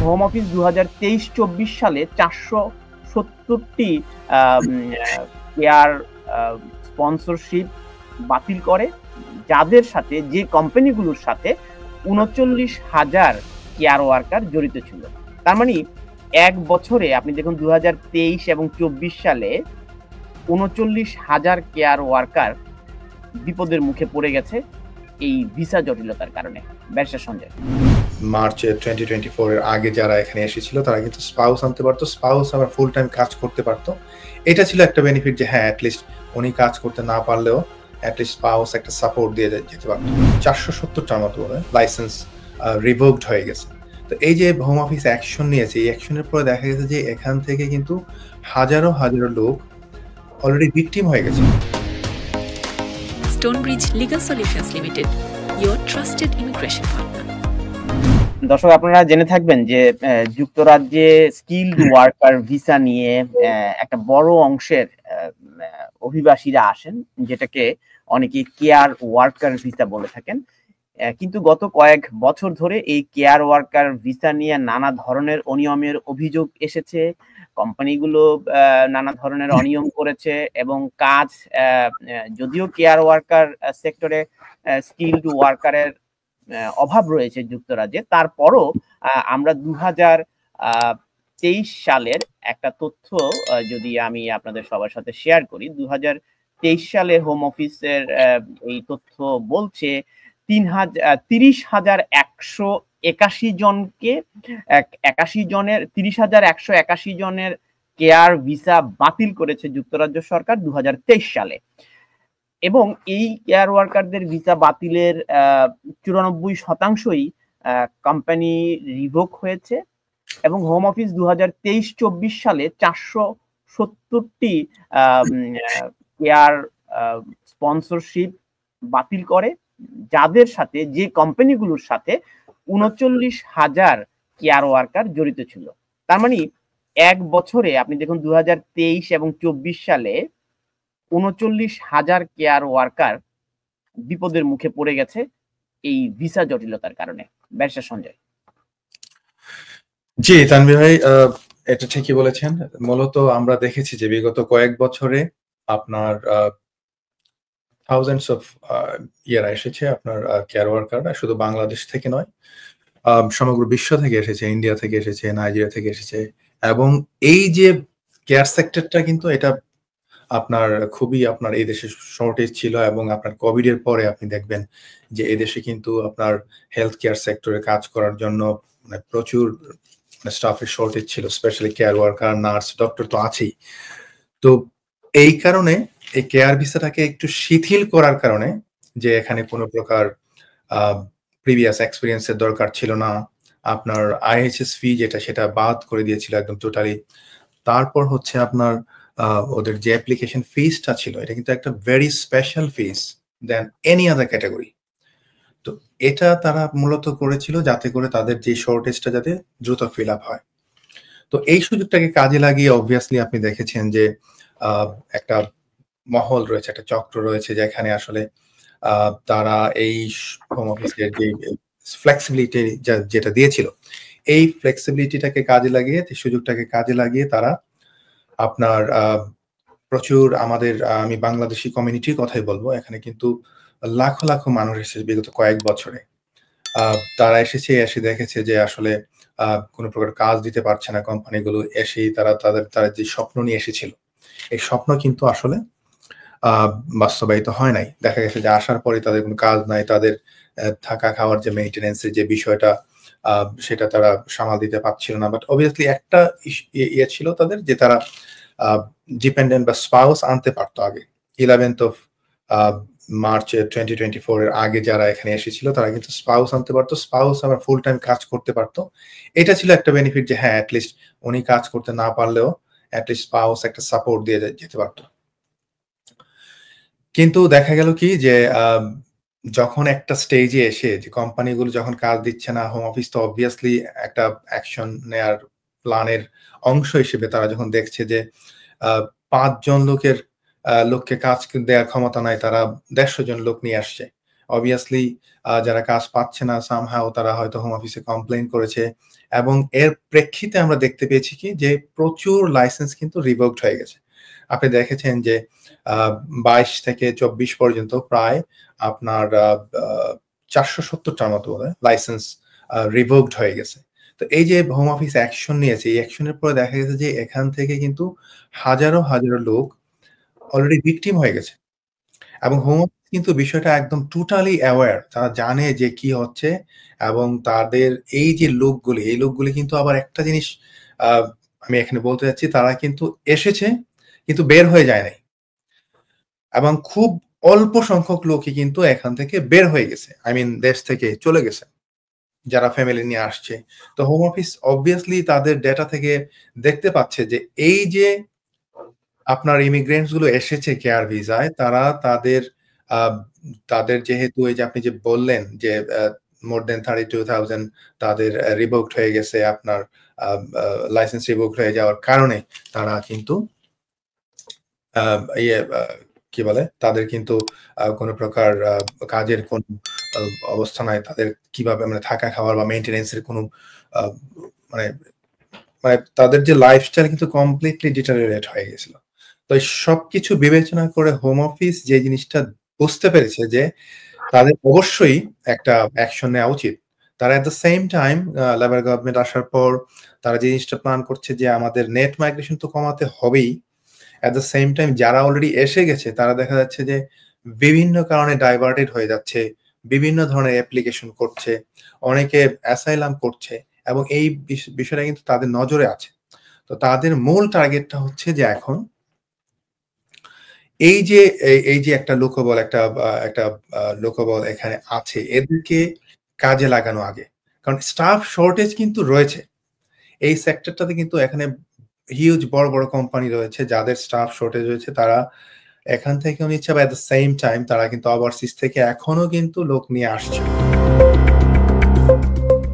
Home office ২০২৩-২৪ সালে ৪৭০টি care sponsorship বাতিল করে, যাদের সাথে যে কোম্পানিগুলোর সাথে ৩৯,০০০ কেয়ার ওয়ার্কার জড়িত ছিল। তার মানে ১ বছরে আপনি দেখুন ২০২৩ এবং ২৪ সালে ৩৯,০০০ কেয়ার ওয়ার্কার বিপদের মুখে পড়ে গেছে এই ভিসা জটিলতার কারণে। ব্যারিস্টার সঞ্জয়। মার্চে 2024 এর আগে যারা এখানে এসেছিল তারা কিন্তু স্পাউস আনতে পারতো, স্পাউস আবার ফুল টাইম কাজ করতে পারতো। এটা ছিল একটা বেনিফিট যে হ্যাঁ অ্যাটলিস্ট উনি কাজ করতে না পারলেও অ্যাটলিস্ট স্পাউস একটা সাপোর্ট দিয়ে যেতে পারতো। ৪৭০টার মতো লাইসেন্স রিভোকড হয়ে গেছে। তো এই যে হোম অফিস অ্যাকশন নিয়েছে, এই অ্যাকশনের পরে দেখা গেছে যে এখান থেকে কিন্তু হাজারো হাজারো লোক অলরেডি ভিকটিম হয়ে গেছে। Stonebridge Legal Solutions Limited, your trusted immigration partner. দর্শক, আপনারা জেনে থাকবেন যে যুক্তরাজ্যে স্কিলড ওয়ার্কার ভিসা নিয়ে একটা বড় অংশের অভিবাসীরা আসেন, যেটাকে অনেকে কেয়ার ওয়ার্কার ভিসা বলে থাকেন। কিন্তু গত কয়েক বছর ধরে এই কেয়ার ওয়ার্কার ভিসা নিয়ে নানা ধরনের অনিয়মের অভিযোগ এসেছে। কোম্পানিগুলো নানা ধরনের অনিয়ম করেছে এবং কাজ, যদিও কেয়ার ওয়ার্কার সেক্টরে স্কিলড ওয়ার্কারের অভাব রয়েছে যুক্তরাজ্যে, তারপরও আমরা ২০২৩ সালের একটা তথ্য যদি আমি আপনাদের সবার সাথে শেয়ার করি। ২০২৩ সালে হোম অফিসের এই তথ্য বলছে ৩০,১৮১ জনকে ৩০,১৮১ জনের কেয়ার ভিসা বাতিল করেছে যুক্তরাজ্য সরকার ২০২৩ সালে। এবং এই কেয়ার ওয়ার্কারদের ভিসা বাতিলের ৯৪%ই কোম্পানি রিভোক হয়েছে এবং হোম অফিস ২০২৩-২৪ সালে ৪৭০টি কেয়ার স্পন্সরশিপ বাতিল করে, যাদের সাথে যে কোম্পানিগুলোর সাথে ৩৯,০০০ কেয়ার ওয়ার্কার জড়িত ছিল। তার মানে ১ বছরে আপনি দেখুন ২০২৩ এবং ২৪ সালে ৩৯,০০০ কেয়ার ওয়ার্কার বিপদের মুখে পড়ে গেছে এই ভিসা জটিলতার কারণে। ব্যারিস্টার সঞ্জয়। জি তানভীর ভাই, এটা ঠিকই বলেছেন। মূলত আমরা দেখেছি যে বিগত কয়েক বছরে আপনার থাউজেন্ডস অফ ইয়ারা এসেছে, আপনার কেয়ার ওয়ার্কাররা শুধু বাংলাদেশ থেকে নয়, সমগ্র বিশ্ব থেকে এসেছে, ইন্ডিয়া থেকে এসেছে, নাইজেরিয়া থেকে এসেছে। এবং এই যে কেয়ার সেক্টরটা কিন্তু এটা আপনার খুবই আপনার এই দেশে শর্টেজ ছিল এবং আপনার কোভিড এর পরে আপনি দেখবেন যে এই দেশে কিন্তু আপনার হেলথ কেয়ার সেক্টরে কাজ করার জন্য মানে প্রচুর স্টাফের শর্টেজ ছিল, specially care worker, nurse, doctor তো আছেই। তো এই কারণে এই কেয়ার ভিসাটাকে একটু শিথিল করার কারণে, যে এখানে কোনো প্রকার প্রিভিয়াস এক্সপিরিয়েন্সের দরকার ছিল না, আপনার আইএইচএস ফি যেটা সেটা বাদ করে দিয়েছিল একদম টোটালি। তারপর হচ্ছে আপনার ওদের যে অ্যাপ্লিকেশন ফিসটা ছিল এটা কিন্তু একটা ভেরি স্পেশাল ফিস দেন এনি আদার ক্যাটাগরি। তো এটা তারা মূলত করেছিল যাতে করে তাদের যে শর্টেজটা যাতে দ্রুত ফিল আপ হয়। তো এই সুযোগটাকে কাজে লাগিয়ে অবভিয়াসলি আপনি দেখেছেন যে একটা মহল রয়েছে, একটা চক্র রয়েছে যেখানে আসলে তারা এই হোম অফিসের যে ফ্লেক্সিবিলিটি যেটা দিয়েছিল, এই ফ্লেক্সিবিলিটিটাকে কাজে লাগিয়ে, সুযোগটাকে কাজে লাগিয়ে তারা আপনার প্রচুর আমাদের আমি বাংলাদেশি কমিউনিটির কথাই বলবো, এখানে কিন্তু লাখো লাখো মানুষ এসেছে বিগত কয়েক বছরে। তারা এসে দেখেছে যে আসলে কোনো প্রকার কাজ দিতে পারছে না কোম্পানিগুলো, এসেই তারা যে স্বপ্ন নিয়ে এসেছিল এই স্বপ্ন কিন্তু আসলে বাস্তবায়িত হয় নাই। দেখা গেছে যে আসার পরে তাদের কোনো কাজ নাই, তাদের থাকা খাওয়ার যে মেইনটেনেন্সের যে বিষয়টা সেটা তারা সামাল দিতে পারছিল না। বাট অবভিয়াসলি একটা ইয়ে ছিল তাদের, যে তারা ডিপেন্ডেন্ট বা স্পাউস আনতে পারতো আগে। 11th of মার্চে 2024 এর আগে যারা এখানে এসেছিল তারা কিন্তু স্পাউস আনতে পারতো, স্পাউস আবার ফুল টাইম কাজ করতে পারতো। এটা ছিল একটা বেনিফিট যে হ্যাঁ অ্যাটলিস্ট উনি কাজ করতে না পারলেও অ্যাটলিস্ট স্পাউস একটা সাপোর্ট দিয়ে যেতে পারতো। কিন্তু দেখা গেল কি যে যখন একটা স্টেজে এসে যে কোম্পানিগুলো যখন কাজ দিচ্ছে না, হোম অফিস তো অবভিয়াসলি একটা অ্যাকশন নেয়ার প্ল্যানের অংশ হিসেবে তারা যখন দেখছে যে ৫ জন লোককে কাজ দেওয়ার ক্ষমতা নাই, তারা ১৫০ জন লোক নিয়ে আসছে। অবভিয়াসলি যারা কাজ পাচ্ছে না সামহাও তারা হয়তো হোম অফিসে কমপ্লেইন করেছে এবং এর প্রেক্ষিতে আমরা দেখতে পেয়েছি কি যে প্রচুর লাইসেন্স কিন্তু রিভোকড হয়ে গেছে। আপনি দেখেছেন যে 22 থেকে 24 পর্যন্ত প্রায় আপনার 470টার মতো লাইসেন্স রিভোকড হয়ে গেছে। তো এই যে হোম অফিস অ্যাকশন নিয়েছে, এই অ্যাকশনের পরে দেখা গেছে যে এখান থেকে কিন্তু হাজারো লোক অলরেডি ভিকটিম হয়ে গেছে এবং হোম অফিস কিন্তু বিষয়টা একদম টোটালি অ্যাওয়্যার। তারা জানে যে কি হচ্ছে এবং তাদের এই যে লোকগুলি কিন্তু আবার একটা জিনিস আমি এখানে বলতে চাচ্ছি, তারা কিন্তু এসেছে কিন্তু বের হয়ে যায় নাই এবং খুব অল্প সংখ্যক লোকই কিন্তু এখান থেকে বের হয়ে গেছে, আই মিন দেশ থেকে চলে গেছে যারা ফ্যামিলি নিয়ে আসছে। তো হোম অফিস অবভিয়াসলি তাদের ডেটা থেকে দেখতে পাচ্ছে যে এই যে আপনার ইমিগ্রেন্টস গুলো এসেছে কেয়ার ভিসায়, তারা তাদের যেহেতু এই যে আপনি যে বললেন যে মোর দেন 32,000 তাদের রিভোকড হয়ে গেছে, আপনার লাইসেন্স রিভোকড হয়ে যাওয়ার কারণে তারা কিন্তু কি বলে তাদের কিন্তু কোনো প্রকার কাজের কোন অবস্থা নাই, তাদের কিভাবে মানে থাকা খাওয়ার বা মেইনটেনেন্সের কোনো মানে তাদের যে লাইফস্টাইল কিন্তু কমপ্লিটলি ডিটারিওরেট হয়ে গেছিল। তো সবকিছু বিবেচনা করে হোম অফিস যে জিনিসটা বুঝতে পেরেছে যে তাদের অবশ্যই একটা অ্যাকশন নেওয়া উচিত। তারা at the same time labour government আসার পর তারা যে জিনিসটা প্ল্যান করছে যে আমাদের নেট মাইগ্রেশন তো কমাতে হবেই, এট দ্য সেম টাইম যারা অলরেডি এসে গেছে তারা দেখা যাচ্ছে যে বিভিন্ন কারণে ডাইভার্টেড হয়ে যাচ্ছে, বিভিন্ন ধরনের অ্যাপ্লিকেশন করছে, অনেকে অ্যাসাইলাম করছে এবং এই বিষয়টা কিন্তু তাদের নজরে আছে। তো তাদের মূল টার্গেটটা হচ্ছে যে এখন এই যে একটা লোকবল এখানে আছে, এদেরকে কাজে লাগানো আগে, কারণ স্টাফ শর্টেজ কিন্তু রয়েছে এই সেক্টরটাতে। কিন্তু এখানে হিউজ বড় কোম্পানি রয়েছে যাদের স্টাফ শর্টেজ রয়েছে, তারা এখান থেকেও নিচ্ছে, বা এট দ্য সেম টাইম তারা কিন্তু ওভারসিজ থেকে এখনো কিন্তু লোক নিয়ে আসছে।